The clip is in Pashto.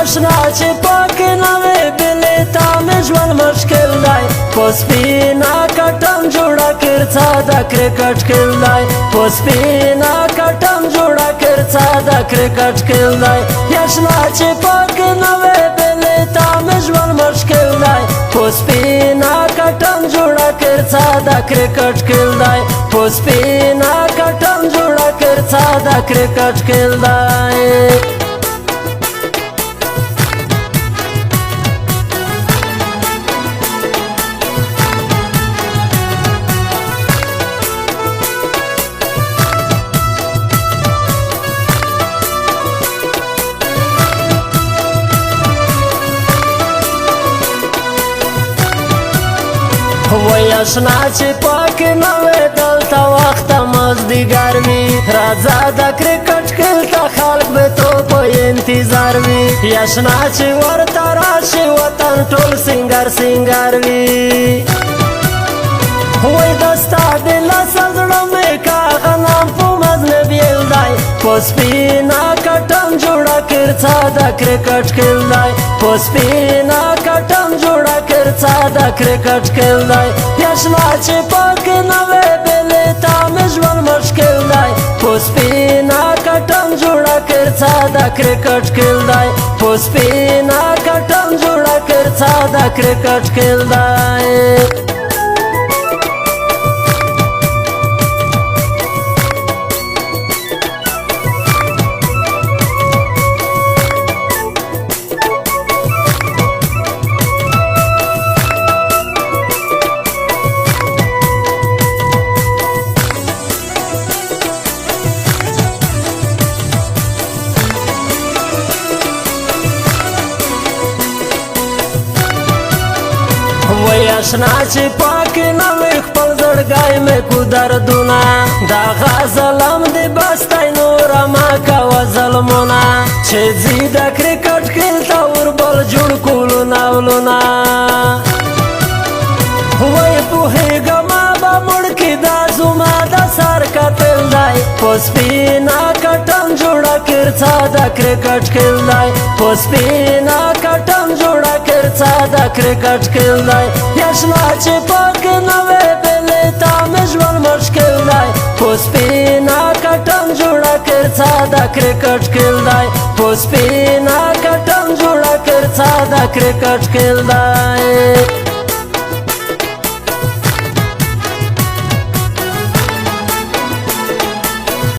یاشنا چې پاکې نه وې بلې تا مې ژوند مشکل دی په سپینه کټن جوړه کرڅه د کرکټ کل دی په سپینه کټن جوړه کرڅه د کرکټ کل دی یاشنا چې پاکې نه وې بلې تا مې ژوند مشکل دی په سپینه کټن جوړه کرڅه د کرکټ کل دی په سپینه کټن جوړه کرڅه د کرکټ کل دی وای اشنا چې پاکې نه وې دلته وخته مازدیګر وي راځه د کرکټ کل ته خلک به تو په انتظار وي یاشنا چې ورته راشي وطن ټول سینګار سینګار وي وای دستا د لاسه زړه مې کاغه نام په مذهب یل دی په سپینه کټن جوړه کرڅه د کرکټ کل دی په سپینه کټن جوړه کرڅه د کرکټ کل دی یاشنا چې پاکې نه وې بلې تا مې ژوند مشکل دی په سپینه کټن جوړه کرڅه د کرکټ کل دی په سپینه کټن جوړه کرڅه د کرکټ کل دی وای اشنا چې پاکې نه وې خپل زړګی مې کو دردونه دا غزلم دې بستی نوره ما کوه ظلمونه چې ځي د کرکټ کل ته وربل جوړ کولو ناولونه وای پوهېږمه به مړ کې دا زما د سر کتل دی په سپینه کټن جوړه کرڅه د کرکټ کل دی په سپینه کټن جوړه کرڅه د کرکټ کل دی یاشنا چې پاکې نه وې بلې تا مې ژوند مشکل دی په سپینه کټن جوړه کرڅه د کرکټ کل دی په سپینه کټن جوړه کرڅه د کرکټ کل دی